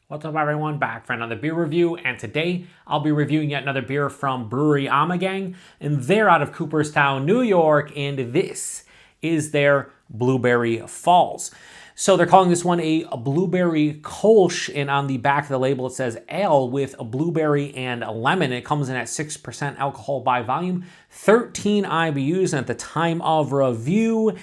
What's up everyone, back for another beer review, and today I'll be reviewing yet another beer from Brewery Ommegang, and they're out of Cooperstown, New York, and this is their Blueberry Falls. So they're calling this one a Blueberry Kölsch, and on the back of the label it says ale with a blueberry and a lemon. It comes in at 6% alcohol by volume, 13 IBUs, and at the time of review,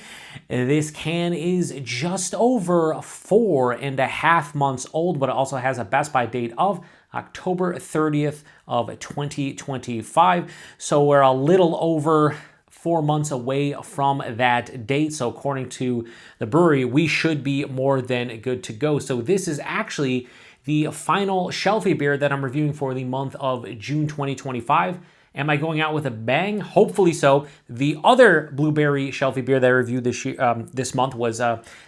this can is just over 4.5 months old, but it also has a best by date of October 30th of 2025. So we're a little over 4 months away from that date. So according to the brewery, we should be more than good to go. So this is actually the final shelfie beer that I'm reviewing for the month of June 2025. Am I going out with a bang? Hopefully so. The other blueberry shelfie beer that I reviewed this month was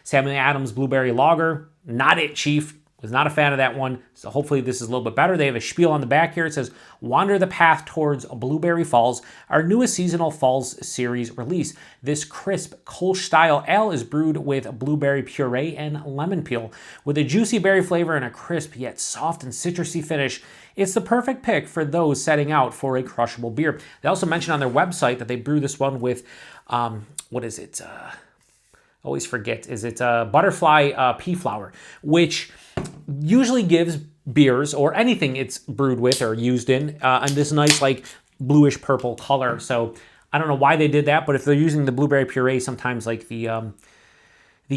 Samuel Adams Blueberry Lager. Not it, Chief. Was not a fan of that one, so hopefully this is a little bit better. They have a spiel on the back here. It says, "Wander the path towards Blueberry Falls, our newest seasonal Falls series release. This crisp Kölsch-style ale is brewed with blueberry puree and lemon peel. With a juicy berry flavor and a crisp yet soft and citrusy finish, it's the perfect pick for those setting out for a crushable beer." They also mentioned on their website that they brew this one with, what is it? Always forget. Is it butterfly pea flower, which usually gives beers or anything it's brewed with or used in and this nice like bluish purple color. So I don't know why they did that, but if they're using the blueberry puree, sometimes like the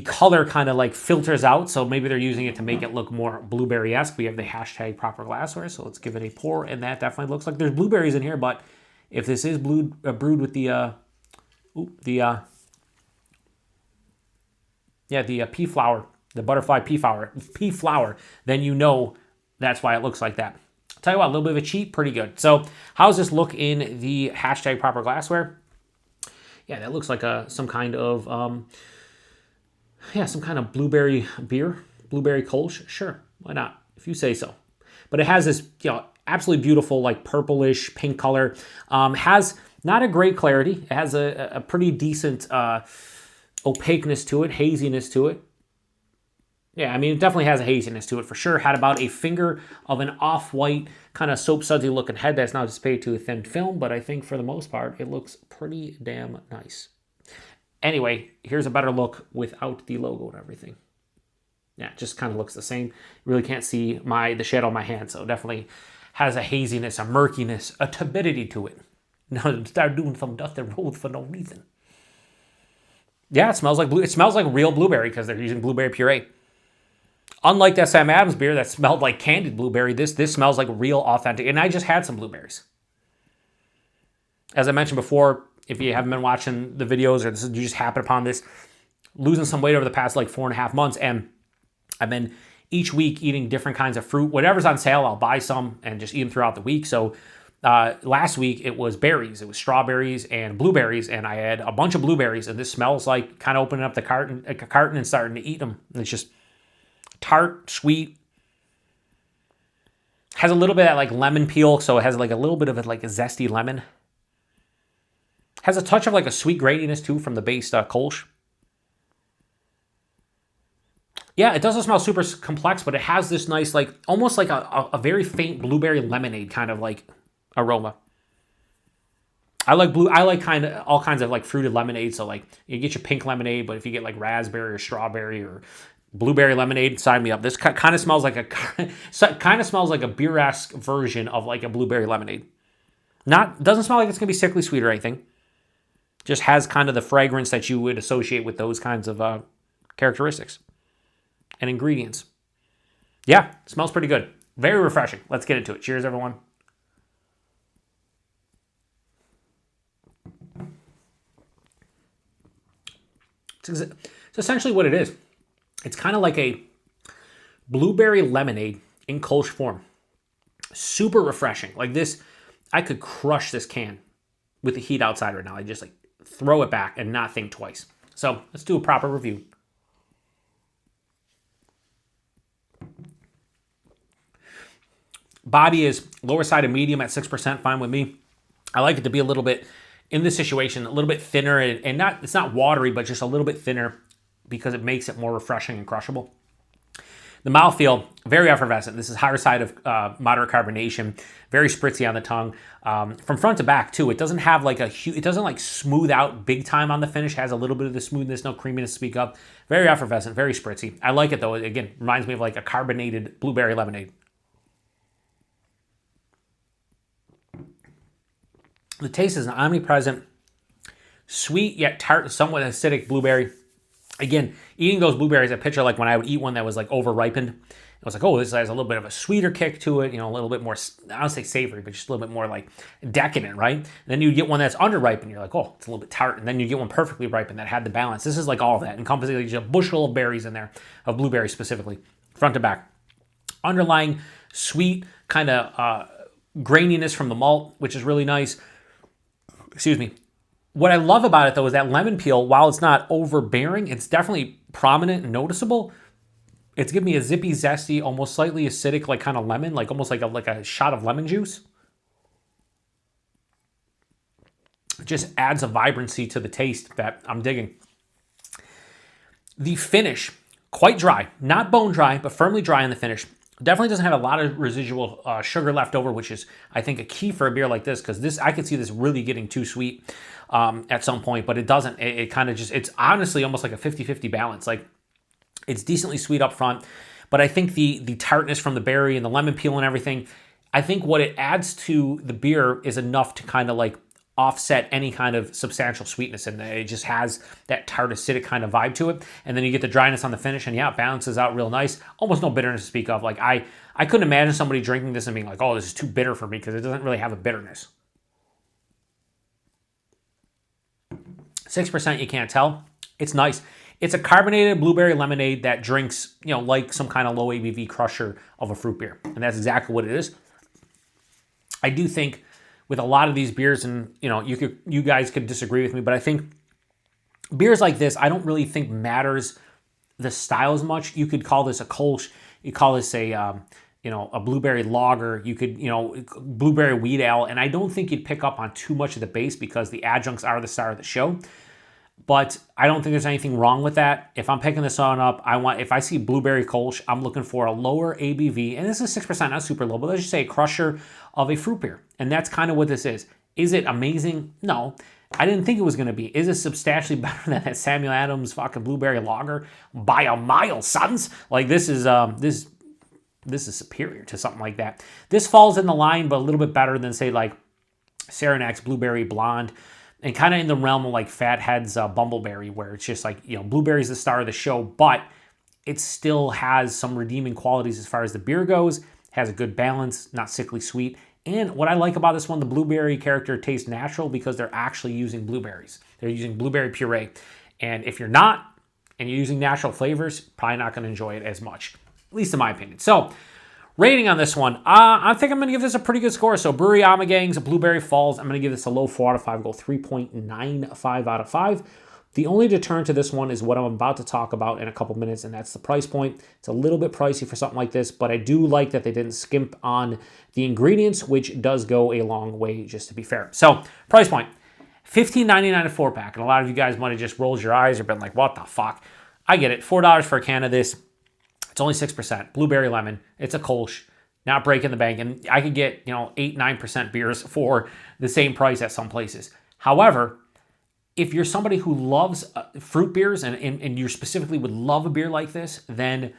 color kind of like filters out. So maybe they're using it to make it look more blueberry-esque. We have the hashtag proper glassware, so let's give it a pour, and that definitely looks like there's blueberries in here. But if this is brewed with the pea flower, the butterfly pea flower, then you know that's why it looks like that. I'll tell you what, a little bit of a cheat, pretty good. So how does this look in the hashtag proper glassware? Yeah, that looks like some kind of blueberry beer, blueberry Kölsch. Sure, why not? If you say so. But it has this, absolutely beautiful like purplish pink color. Has not a great clarity. It has a pretty decent opaqueness to it, haziness to it. Yeah, I mean, it definitely has a haziness to it for sure. Had about a finger of an off-white, kind of soap sudsy looking head that's now displayed to a thin film, but I think for the most part, it looks pretty damn nice. Anyway, here's a better look without the logo and everything. Yeah, it just kind of looks the same. You really can't see the shadow on my hand, so it definitely has a haziness, a murkiness, a turbidity to it. Now start doing some dusty roads for no reason. Yeah, it smells like real blueberry because they're using blueberry puree. Unlike that Sam Adams beer that smelled like candied blueberry, this smells like real authentic. And I just had some blueberries. As I mentioned before, if you haven't been watching the videos or you just happen upon this, losing some weight over the past like 4.5 months, and I've been each week eating different kinds of fruit. Whatever's on sale, I'll buy some and just eat them throughout the week. So last week it was berries. It was strawberries and blueberries, and I had a bunch of blueberries, and this smells like kind of opening up the carton and starting to eat them. And it's just tart, sweet. Has a little bit of like lemon peel, so it has like a little bit of like a zesty lemon. Has a touch of like a sweet gratiness too from the base Kölsch. Yeah, it doesn't smell super complex, but it has this nice like almost like a very faint blueberry lemonade kind of like aroma. I like kind of all kinds of like fruited lemonade. So like you get your pink lemonade, but if you get like raspberry or strawberry or blueberry lemonade, sign me up. This kind of smells like a beer-esque version of like a blueberry lemonade. Doesn't smell like it's gonna be sickly sweet or anything. Just has kind of the fragrance that you would associate with those kinds of characteristics and ingredients. Yeah, smells pretty good. Very refreshing. Let's get into it. Cheers, everyone. It's essentially what it is. It's kind of like a blueberry lemonade in Kölsch form. Super refreshing. Like this, I could crush this can with the heat outside right now. I just like throw it back and not think twice. So let's do a proper review. Body is lower side of medium at 6%, fine with me. I like it to be a little bit, in this situation, a little bit thinner and it's not watery, but just a little bit thinner because it makes it more refreshing and crushable. The mouthfeel, very effervescent. This is higher side of moderate carbonation, very spritzy on the tongue. From front to back too, it doesn't have like it doesn't like smooth out big time on the finish. It has a little bit of the smoothness, no creaminess to speak of. Very effervescent, very spritzy. I like it though. Again, reminds me of like a carbonated blueberry lemonade. The taste is an omnipresent, sweet yet tart, somewhat acidic blueberry. Again, eating those blueberries, I picture like when I would eat one that was like over ripened. I was like, oh, this has a little bit of a sweeter kick to it, you know, a little bit more, I don't say savory, but just a little bit more like decadent, right? And then you get one that's under ripened, you're like, oh, it's a little bit tart. And then you get one perfectly ripened that had the balance. This is like all of that, encompassing like just a bushel of berries in there, of blueberries specifically, front to back. Underlying sweet kind of graininess from the malt, which is really nice. Excuse me. What I love about it, though, is that lemon peel, while it's not overbearing, it's definitely prominent and noticeable. It's giving me a zippy, zesty, almost slightly acidic, like kind of lemon, like almost like a shot of lemon juice. It just adds a vibrancy to the taste that I'm digging. The finish, quite dry. Not bone dry, but firmly dry in the finish. Definitely doesn't have a lot of residual sugar left over, which is, I think, a key for a beer like this, because I could see this really getting too sweet at some point, but it doesn't. It kind of just, it's honestly almost like a 50-50 balance. Like, it's decently sweet up front, but I think the tartness from the berry and the lemon peel and everything, I think what it adds to the beer is enough to kind of like offset any kind of substantial sweetness in there. It just has that tart acidic kind of vibe to it. And then you get the dryness on the finish, and yeah, it balances out real nice. Almost no bitterness to speak of. Like I couldn't imagine somebody drinking this and being like, oh, this is too bitter for me, because it doesn't really have a bitterness. 6%, you can't tell. It's nice. It's a carbonated blueberry lemonade that drinks, you know, like some kind of low ABV crusher of a fruit beer. And that's exactly what it is. I do think with a lot of these beers, and you know, you guys could disagree with me, but I think beers like this, I don't really think matters the style as much. You could call this a Kölsch, you call this a blueberry lager, you could, blueberry wheat ale, and I don't think you'd pick up on too much of the base because the adjuncts are the star of the show. But I don't think there's anything wrong with that. If I'm picking this on up, if I see blueberry Kölsch, I'm looking for a lower ABV, and this is 6%, not super low, but let's just say a crusher of a fruit beer. And that's kind of what this is. Is it amazing? No. I didn't think it was going to be. Is it substantially better than that Samuel Adams fucking blueberry lager? By a mile, sons. Like this is superior to something like that. This falls in the line, but a little bit better than say like Saronac's blueberry blonde. And kind of in the realm of like Fathead's Bumbleberry, where it's just like, blueberry's the star of the show, but it still has some redeeming qualities as far as the beer goes, has a good balance, not sickly sweet. And what I like about this one, the blueberry character tastes natural because they're actually using blueberries. They're using blueberry puree. And if you're not, and you're using natural flavors, probably not going to enjoy it as much, at least in my opinion. So, rating on this one, I think I'm going to give this a pretty good score. So Brewery Ommegang's Blueberry Falls, I'm going to give this a low 4 out of 5, go 3.95 out of 5. The only deterrent to this one is what I'm about to talk about in a couple minutes, and that's the price point. It's a little bit pricey for something like this, but I do like that they didn't skimp on the ingredients, which does go a long way, just to be fair. So, price point, $15.99 a 4-pack, and a lot of you guys might have just rolled your eyes or been like, what the fuck? I get it, $4 for a can of this. It's only 6%, blueberry lemon. It's a Kölsch, not breaking the bank. And I could get, 8-9% beers for the same price at some places. However, if you're somebody who loves fruit beers and you specifically would love a beer like this, then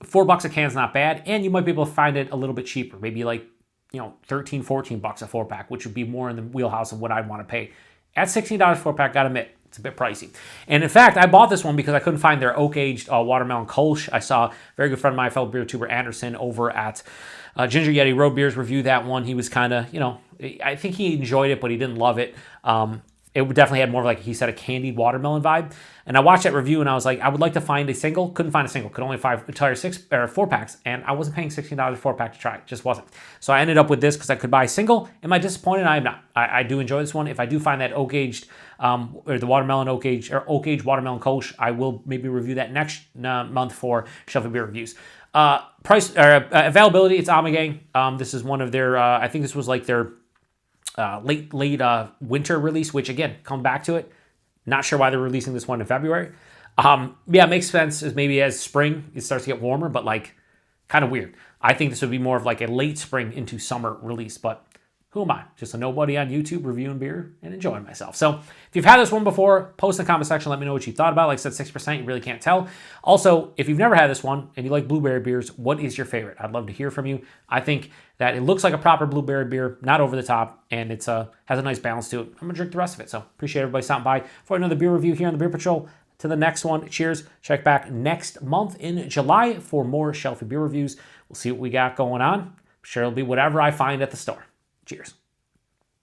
$4 a can is not bad. And you might be able to find it a little bit cheaper, maybe like, $13, $14 a 4-pack, which would be more in the wheelhouse of what I'd want to pay. At $16 4-pack, gotta admit, it's a bit pricey. And in fact, I bought this one because I couldn't find their oak-aged watermelon Kölsch. I saw a very good friend of mine, fellow beer tuber Anderson, over at Ginger Yeti Road Beers review that one. He was kind of, I think he enjoyed it, but he didn't love it. It definitely had more of like, he said, a candied watermelon vibe. And I watched that review and I was like, I would like to find a single. Couldn't find a single. Could only find entire 4-packs. And I wasn't paying $16 a 4-pack to try it. Just wasn't. So I ended up with this because I could buy a single. Am I disappointed? I am not. I do enjoy this one. If I do find that oak-aged, or the watermelon oak-aged, or oak-aged watermelon Kölsch, I will maybe review that next month for Shelf of Beer Reviews. Price, availability, it's Ommegang. This is one of their, I think this was like their late winter release, which again, come back to it. Not sure why they're releasing this one in February. Yeah, it makes sense as maybe as spring, it starts to get warmer, but like kind of weird. I think this would be more of like a late spring into summer release, but who am I? Just a nobody on YouTube reviewing beer and enjoying myself. So if you've had this one before, post in the comment section, let me know what you thought about it. Like I said, 6%, you really can't tell. Also, if you've never had this one and you like blueberry beers, what is your favorite? I'd love to hear from you. I think that it looks like a proper blueberry beer, not over the top, and it's has a nice balance to it. I'm gonna drink the rest of it. So appreciate everybody stopping by for another beer review here on the Beer Patrol. To the next one, cheers. Check back next month in July for more shelfy beer reviews. We'll see what we got going on. I'm sure it'll be whatever I find at the store. Cheers.